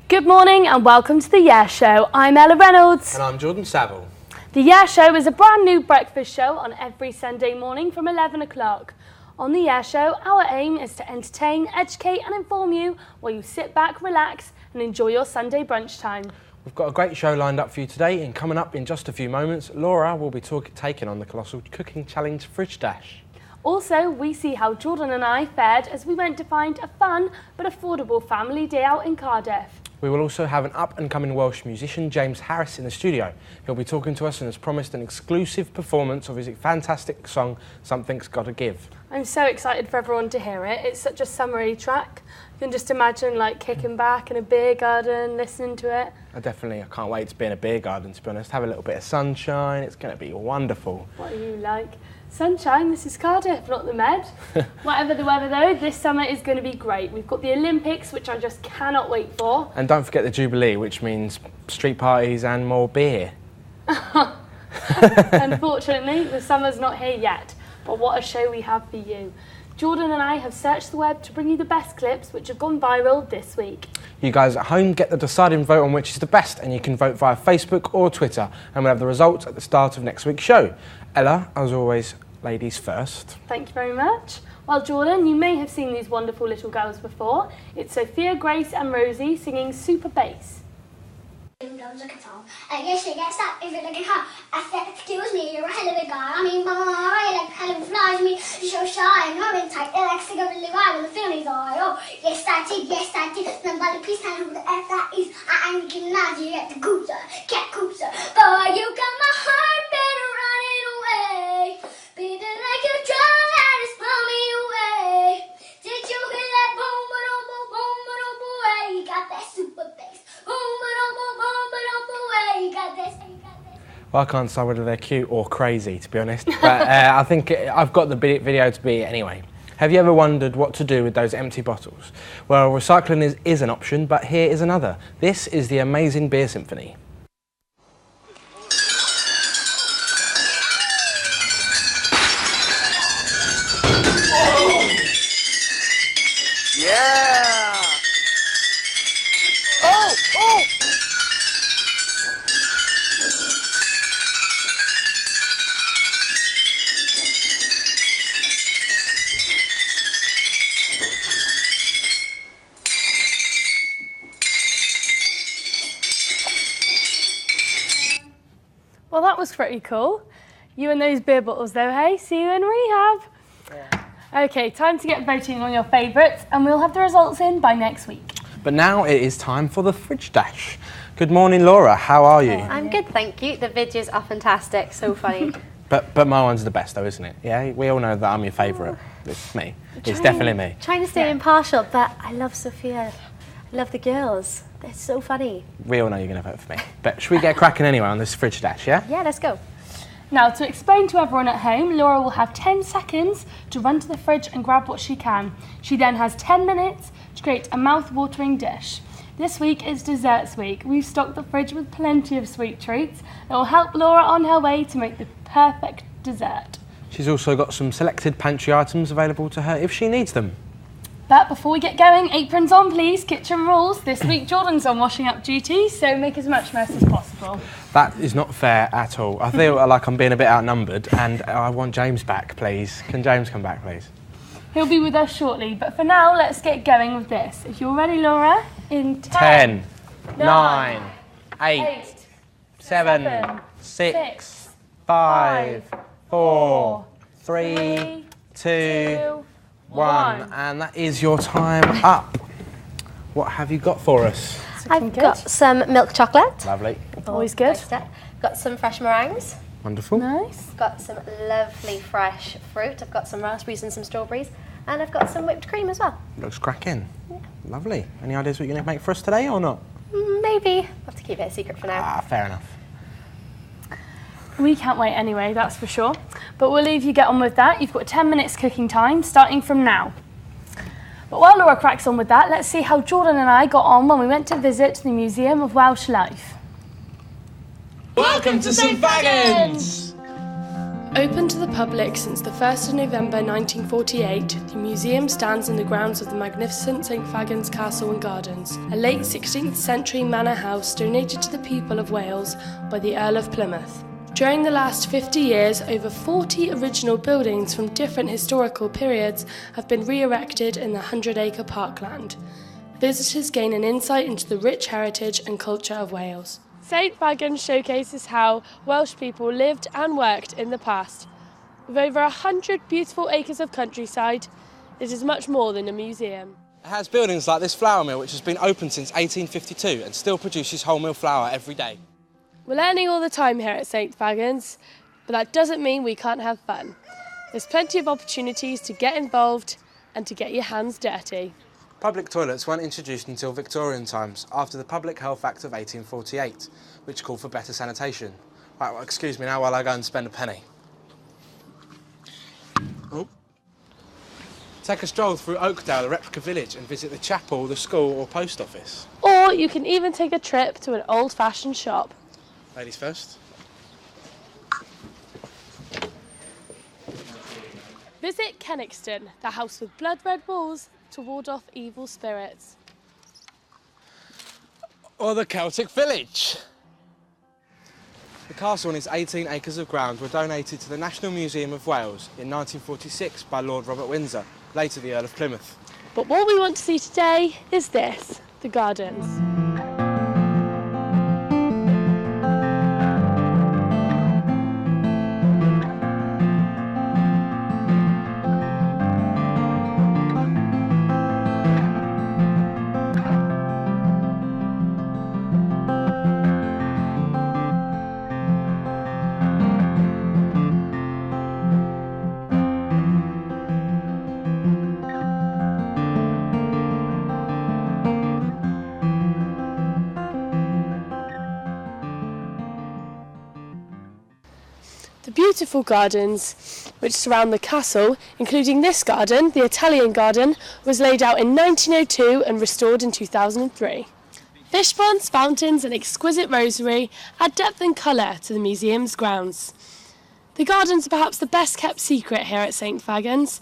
Good morning and welcome to the Yeah Show. I'm Ella Reynolds. And I'm Jordan Saville. The Yeah Show is a brand new breakfast show on every Sunday morning from 11 o'clock. On the Yeah Show, our aim is to entertain, educate and inform you while you sit back, relax and enjoy your Sunday brunch time. We've got a great show lined up for you today, and coming up in just a few moments, Laura will be taking on the Colossal Cooking Challenge Fridge Dash. Also, we see how Jordan and I fared as we went to find a fun but affordable family day out in Cardiff. We will also have an up-and-coming Welsh musician, James Harris, in the studio. He'll be talking to us and has promised an exclusive performance of his fantastic song, Something's Gotta Give. I'm so excited for everyone to hear it. It's such a summery track. You can just imagine like kicking back in a beer garden, listening to it. I can't wait to be in a beer garden, to be honest. Have a little bit of sunshine. It's going to be wonderful. What are you like? Sunshine, this is Cardiff, not the Med. Whatever the weather though, this summer is going to be great. We've got the Olympics, which I just cannot wait for. And don't forget the Jubilee, which means street parties and more beer. Unfortunately, the summer's not here yet, but what a show we have for you. Jordan and I have searched the web to bring you the best clips which have gone viral this week. You guys at home get the deciding vote on which is the best, and you can vote via Facebook or Twitter, and we'll have the results at the start of next week's show. Ella, as always, ladies first. Thank you very much. Well, Jordan, you may have seen these wonderful little girls before. It's Sophia, Grace and Rosie singing Super Bass. I guess she gets that if you're looking hot. I said, excuse me, you're a hell of a guy. I mean, I like hell of a flies me. You're so shy and I'm in tight. They're like cigar really wild with the feelings eye. Oh, yes, I did, yes, I did. Somebody please tell me who the F that is. I am getting out here at the Cooper, Cat Cooper. Boy, you got my heart better running away. Beating like you're drunk and it's blow me away. Did you hear that boom, ba-dum, boom, boom, ba-dum, boom, hey, you got that super bass. Boom, ba-dum, boom, boom, ba-dum, boom, hey, you got this, you got this. Well, I can't decide whether they're cute or crazy, to be honest, but I think I've got the video to be anyway. Have you ever wondered what to do with those empty bottles? Well, recycling is an option, but here is another. This is the Amazing Beer Symphony. Yeah! Oh! Oh! Well, that was pretty cool. You and those beer bottles though, hey? See you in rehab. Yeah. Okay, time to get voting on your favourites and we'll have the results in by next week. But now it is time for the Fridge Dash. Good morning, Laura. How are you? I'm good, thank you. The videos are fantastic, so funny. But my one's the best though, isn't it? Yeah, we all know that I'm your favourite. It's me. It's definitely me. Trying to stay impartial, but I love Sophia. I love the girls. They're so funny. We all know you're going to vote for me. But should we get cracking anyway on this Fridge Dash, yeah? Yeah, let's go. Now, to explain to everyone at home, Laura will have 10 seconds to run to the fridge and grab what she can. She then has 10 minutes to create a mouth-watering dish. This week is Desserts Week. We've stocked the fridge with plenty of sweet treats that will help Laura on her way to make the perfect dessert. She's also got some selected pantry items available to her if she needs them. But before we get going, aprons on please, kitchen rules. This week Jordan's on washing up duty, so make as much mess as possible. That is not fair at all. I feel like I'm being a bit outnumbered and I want James back, please. Can James come back, please? He'll be with us shortly, but for now, let's get going with this. If you're ready, Laura, in 10, 9, 8, 7, 6, 5, 4, 3, 2, 1. And that is your time up. What have you got for us? I've got some milk chocolate. Lovely. Always good. Got some fresh meringues. Wonderful. Nice. Got some lovely fresh fruit. I've got some raspberries and some strawberries. And I've got some whipped cream as well. Looks cracking. Yeah. Lovely. Any ideas what you're going to make for us today or not? Maybe. I'll have to keep it a secret for now. Ah, fair enough. We can't wait anyway, that's for sure. But we'll leave you get on with that. You've got 10 minutes cooking time, starting from now. But while Laura cracks on with that, let's see how Jordan and I got on when we went to visit the Museum of Welsh Life. Welcome to St Fagans! Open to the public since the 1st of November 1948, the museum stands in the grounds of the magnificent St Fagans Castle and Gardens, a late 16th century manor house donated to the people of Wales by the Earl of Plymouth. During the last 50 years, over 40 original buildings from different historical periods have been re-erected in the 100-acre parkland. Visitors gain an insight into the rich heritage and culture of Wales. St Fagans showcases how Welsh people lived and worked in the past. With over 100 beautiful acres of countryside, it is much more than a museum. It has buildings like this flour mill, which has been open since 1852 and still produces wholemeal flour every day. We're learning all the time here at St Fagans, but that doesn't mean we can't have fun. There's plenty of opportunities to get involved and to get your hands dirty. Public toilets weren't introduced until Victorian times, after the Public Health Act of 1848, which called for better sanitation. Right, well, excuse me now while I go and spend a penny. Oh. Take a stroll through Oakdale, a replica village, and visit the chapel, the school or post office. Or you can even take a trip to an old-fashioned shop. Ladies first. Visit Kenixton, the house with blood-red walls to ward off evil spirits. Or the Celtic village. The castle and its 18 acres of ground were donated to the National Museum of Wales in 1946 by Lord Robert Windsor, later the Earl of Plymouth. But what we want to see today is this, the gardens. The beautiful gardens which surround the castle, including this garden, the Italian garden, was laid out in 1902 and restored in 2003. Fish ponds, fountains and exquisite rosery add depth and colour to the museum's grounds. The gardens are perhaps the best kept secret here at St Fagans,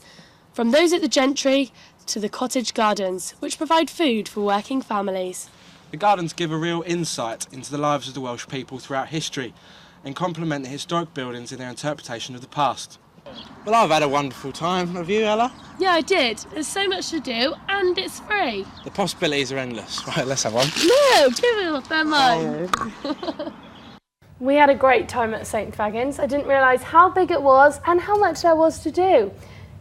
from those at the Gentry to the cottage gardens, which provide food for working families. The gardens give a real insight into the lives of the Welsh people throughout history and complement the historic buildings in their interpretation of the past. Well, I've had a wonderful time. Have you, Ella? Yeah, I did. There's so much to do and it's free. The possibilities are endless. Right, let's have one. No, give it up, they're mine. We had a great time at St Fagans. I didn't realise how big it was and how much there was to do.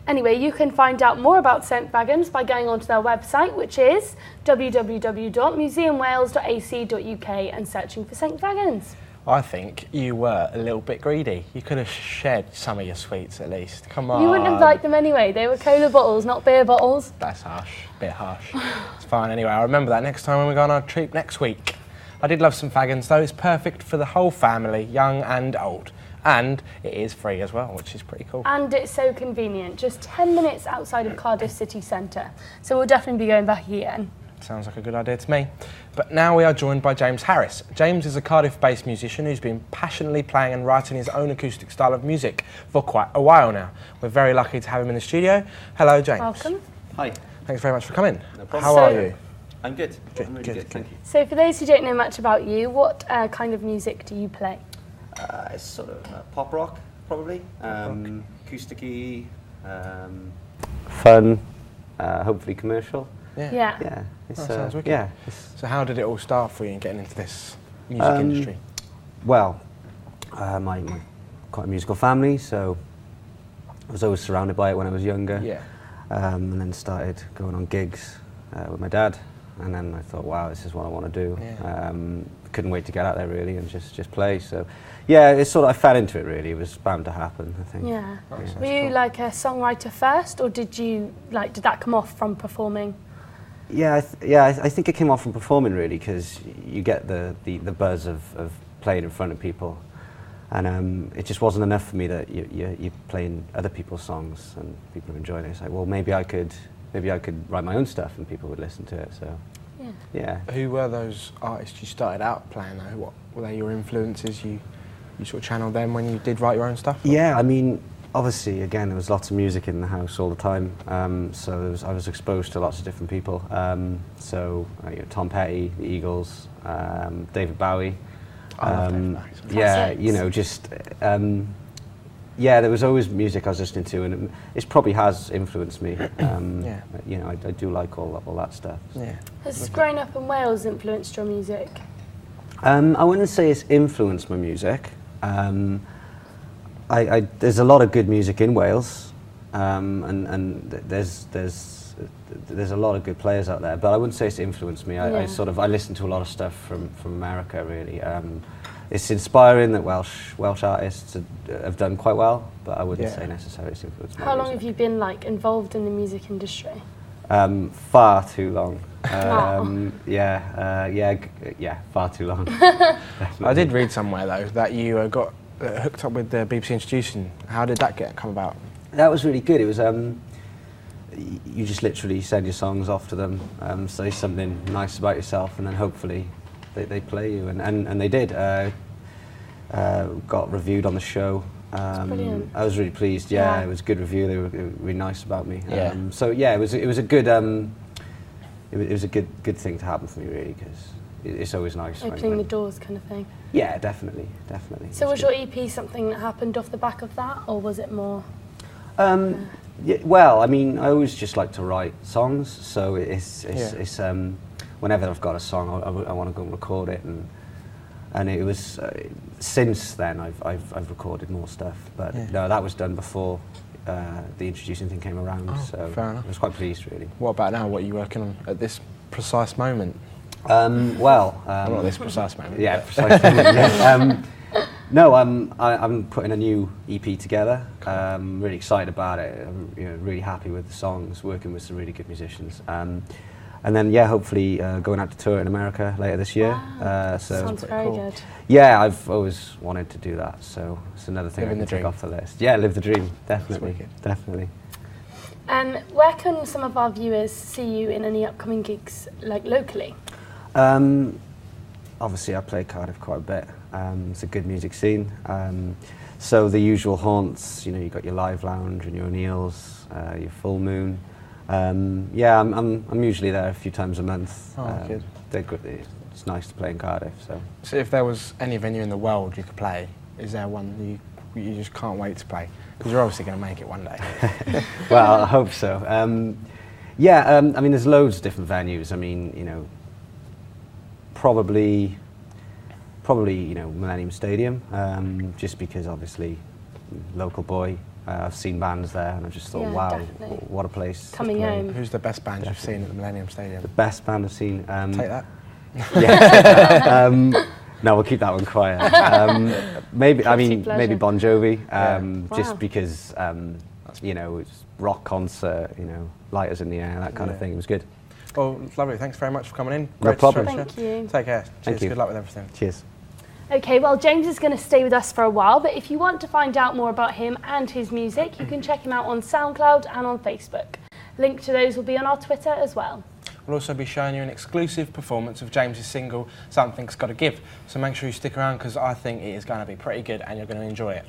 Anyway, you can find out more about St Fagans by going onto their website, which is www.museumwales.ac.uk and searching for St Fagans. I think you were a little bit greedy. You could have shared some of your sweets at least. Come on. You wouldn't have liked them anyway. They were cola bottles, not beer bottles. That's harsh. A bit harsh. It's fine anyway. I'll remember that next time when we go on our trip next week. I did love some Fagans though. It's perfect for the whole family, young and old. And it is free as well, which is pretty cool. And it's so convenient. Just 10 minutes outside of Cardiff city centre. So we'll definitely be going back again. Sounds like a good idea to me. But now we are joined by James Harris. James is a Cardiff-based musician who's been passionately playing and writing his own acoustic style of music for quite a while now. We're very lucky to have him in the studio. Hello, James. Welcome. Hi. Thanks very much for coming. No problem. How are you? I'm good. Good, I'm really good, good, thank you. So for those who don't know much about you, what kind of music do you play? It's sort of pop rock, probably. Acousticy, fun, hopefully commercial. Yeah. Yeah. It's, That sounds wicked. yeah. So how did it all start for you in getting into this music industry? Well, my quite a musical family, so I was always surrounded by it when I was younger. Yeah. And then started going on gigs with my dad, and then I thought, wow, this is what I want to do. Yeah. Couldn't wait to get out there really and just play. So, yeah, it's sort of I fell into it really. It was bound to happen, I think. Yeah. Nice. Were you like a songwriter first, or did that come off from performing? I think it came off from performing really, because you get the buzz of playing in front of people, and it just wasn't enough for me that you're playing other people's songs and people are enjoying it. It's like, well, maybe I could write my own stuff and people would listen to it. So yeah. Who were those artists you started out playing though? What were they your influences? You sort of channeled them when you did write your own stuff? Yeah, I mean, obviously, again, there was lots of music in the house all the time, so I was exposed to lots of different people. Tom Petty, the Eagles, David Bowie. I love David Bowie. There was always music I was listening to, and it probably has influenced me. I do like all that stuff. Yeah. Has growing up in Wales influenced your music? I wouldn't say it's influenced my music. There's a lot of good music in Wales, and there's a lot of good players out there, but I wouldn't say it's influenced me. I listen to a lot of stuff from America really. It's inspiring that Welsh artists have done quite well, but I wouldn't say necessarily it's influenced my How long music. have you been involved in the music industry? Far too long. Far too long. I did read somewhere though that you got hooked up with the BBC Introducing. How did that come about? That was really good. It was you just literally send your songs off to them, say something nice about yourself, and then hopefully they play you, and they did. Got reviewed on the show. Brilliant. I was really pleased. Yeah, it was a good review. They were really nice about me. Yeah. It was a good it was a good thing to happen for me really, because it's always nice. Opening the doors kind of thing. Yeah, definitely. So was your EP something that happened off the back of that, or was it more? Well, I mean, I always just like to write songs, so it's whenever I've got a song, I want to go and record it, and it was since then I've recorded more stuff, but no, that was done before the Introducing thing came around. So fair enough. I was quite pleased really. What about now? What are you working on at this precise moment? Not this precise moment. Yeah, precise moment. Yeah. No, I'm putting a new EP together. I'm really excited about it. I'm really happy with the songs, working with some really good musicians. And then, hopefully going out to tour in America later this year. Wow. So Sounds very good. Yeah, I've always wanted to do that, so it's another thing Living I the can take dream. off the list. Yeah, live the dream, definitely. And where can some of our viewers see you in any upcoming gigs, locally? Obviously, I play Cardiff quite a bit. It's a good music scene. So the usual haunts, you've got your Live Lounge and your O'Neill's, your Full Moon. I'm usually there a few times a month. Good. They're good. It's nice to play in Cardiff. So if there was any venue in the world you could play, is there one you just can't wait to play? Because you're obviously going to make it one day. Well, I hope so. I mean, there's loads of different venues. I mean, probably Millennium Stadium, just because obviously local boy. I've seen bands there and I just thought, wow, definitely. What a place Coming to play. home. Who's the best band you've seen at the Millennium Stadium? The best band I've seen. Take that. Yeah. No, we'll keep that one quiet. Maybe pleasure. Bon Jovi, Wow. just because it's rock concert, lighters in the air, that kind of thing. It was good. Well, lovely. Thanks very much for coming in. No Great to problem. chat to Thank you. Take care. Thank Cheers. you. Good luck with everything. Cheers. Okay, well, James is going to stay with us for a while, but if you want to find out more about him and his music, you can check him out on SoundCloud and on Facebook. Link to those will be on our Twitter as well. We'll also be showing you an exclusive performance of James's single, Something's Gotta Give. So make sure you stick around because I think it is going to be pretty good and you're going to enjoy it.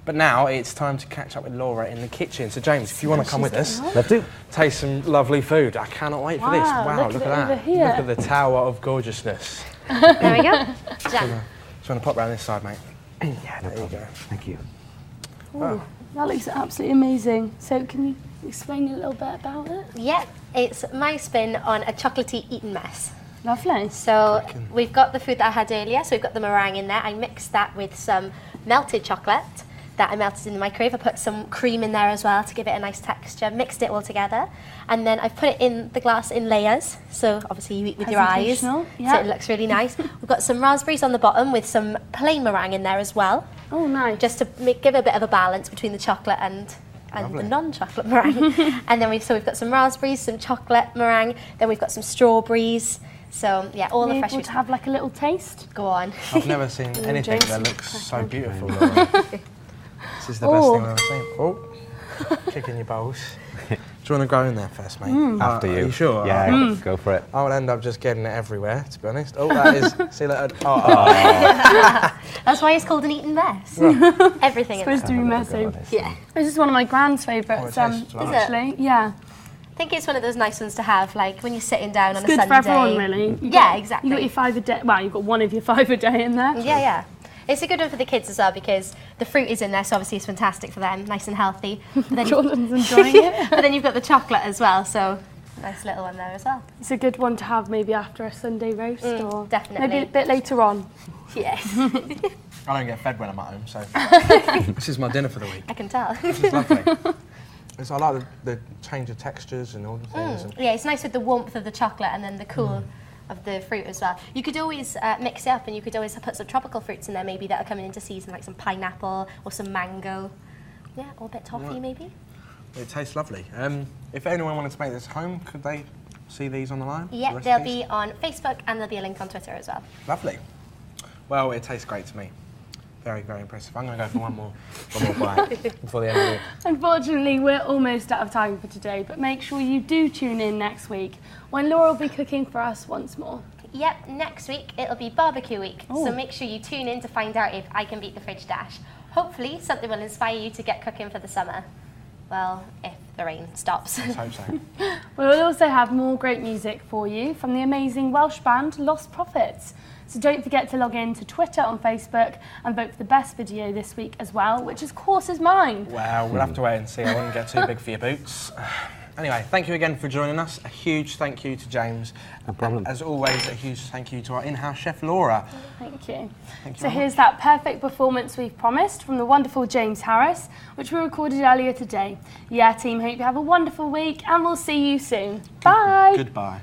But now it's time to catch up with Laura in the kitchen. So James, if you want to come with us, Love to. taste some lovely food. I cannot wait for this. Wow, look at it that. over here. Look at the tower of gorgeousness. There we go. Jam. Do you want to pop round this side, mate? Yeah, no There you problem. go. Thank you. Ooh, that looks absolutely amazing. So can you explain a little bit about it? Yeah, it's my spin on a chocolatey eaten mess. Lovely. So we've got the food that I had earlier, so we've got the meringue in there. I mixed that with some melted chocolate that I melted in the microwave. I put some cream in there as well to give it a nice texture, mixed it all together. And then I've put it in the glass in layers, so obviously you eat with your eyes, so Yeah. it looks really nice. We've got some raspberries on the bottom with some plain meringue in there as well, Oh, nice. just to give a bit of a balance between the chocolate and and Lovely. the non-chocolate meringue. And then we've got some raspberries, some chocolate meringue, then we've got some strawberries. So yeah, all the fresh Able fruits. to have like a little taste. Go on. I've never seen anything James, that looks so crack beautiful. Laura. This is the best thing I've ever seen. Oh, kicking your bowls. Do you want to go in there first, mate? After you. Are you sure? Yeah, go for it. I will end up just getting it everywhere, to be honest. Oh, that is. See that? Oh. That's why it's called an eaten mess. Everything in Supposed there. to be messy. Yeah. This is one of my grand's favourites. Oh, it tastes nice. Actually, yeah. I think it's one of those nice ones to have, like when you're sitting down on It's a good Sunday. for everyone, really. Exactly. You got your 5 a day. Well, you've got one of your 5 a day in there. Yeah. It's a good one for the kids as well because the fruit is in there, so obviously it's fantastic for them, nice and healthy. But then Jordan's enjoying it. But then you've got the chocolate as well, so nice little one there as well. It's a good one to have maybe after a Sunday roast or definitely. maybe a bit later on. Yes, I don't get fed when I'm at home, so this is my dinner for the week. I can tell. This is lovely. I like the change of textures and all the things. And Yeah, it's nice with the warmth of the chocolate and then the cool of the fruit as well. You could always mix it up and you could always put some tropical fruits in there maybe that are coming into season, like some pineapple or some mango. Yeah, or a bit toffee maybe. It tastes lovely. If anyone wanted to make this home, could they see these on the line? Yeah, the they'll recipes? be on Facebook and there'll be a link on Twitter as well. Lovely. Well, it tastes great to me. Very, very impressive. I'm going to go for one more bite before the end of it. Unfortunately, we're almost out of time for today, but make sure you do tune in next week when Laura will be cooking for us once more. Yep, next week it'll be barbecue week, Oh. so make sure you tune in to find out if I can beat the fridge dash. Hopefully something will inspire you to get cooking for the summer. Well, if the rain stops. Let's hope so. We'll also have more great music for you from the amazing Welsh band Lost Prophets. So don't forget to log in to Twitter and Facebook and vote for the best video this week as well, which of course is mine. Well, we'll have to wait and see. I wouldn't get too big for your boots. Anyway, thank you again for joining us. A huge thank you to James. No problem. As always, a huge thank you to our in-house chef, Laura. Thank you. Thank you So very here's that perfect performance we've promised from the wonderful James Harris, which we recorded earlier today. Yeah, team, hope you have a wonderful week and we'll see you soon. Bye. Goodbye.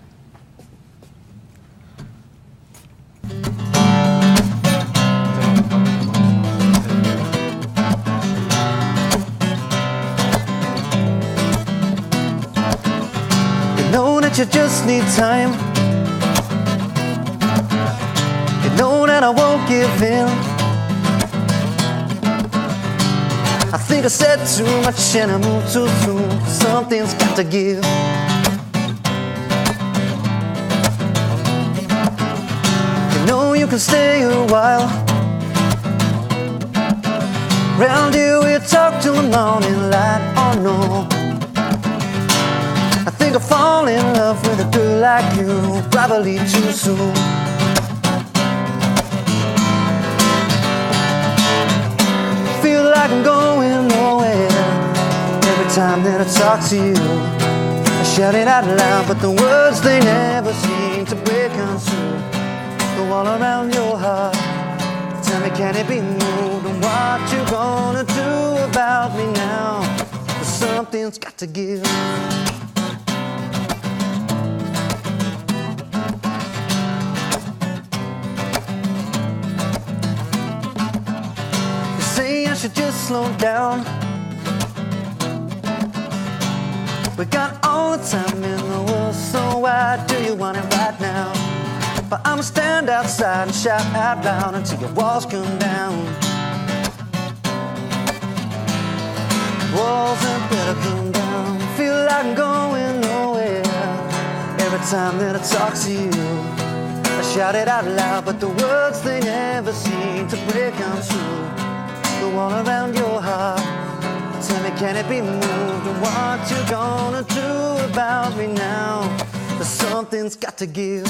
You know that you just need time. You know that I won't give in. I think I said too much and I moved too soon. Something's got to give. You know you can stay a while. Round here we talk till the morning light. Oh no, I think I'll fall in love with a girl like you, probably too soon. Feel like I'm going nowhere every time that I talk to you. I shout it out loud, but the words they never seem to break on through. The wall around your heart, tell me can it be moved? And what you gonna do about me now? 'Cause something's got to give. Say I should just slow down. We got all the time in the world, so why do you want it right now? But I'ma stand outside and shout out loud until your walls come down. Walls had better come down. Feel like I'm going nowhere every time that I talk to you. I shout it out loud, but the words they never seem to break on through. The wall around your heart, tell me can it be moved? And what you gonna do about me now? 'Cause something's got to give.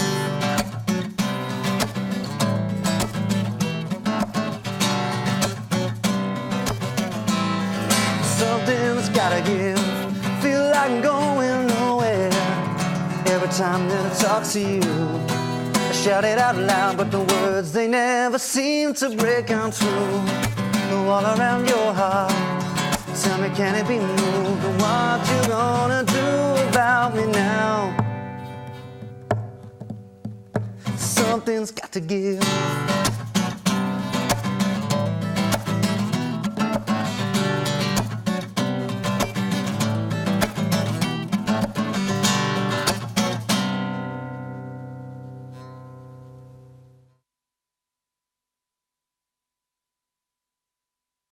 Something's gotta give. Feel like I'm going nowhere every time that I talk to you. I shout it out loud, but the words they never seem to break on through. The wall around your heart, tell me can it be moved? And what you gonna do about me now? Something's got to give.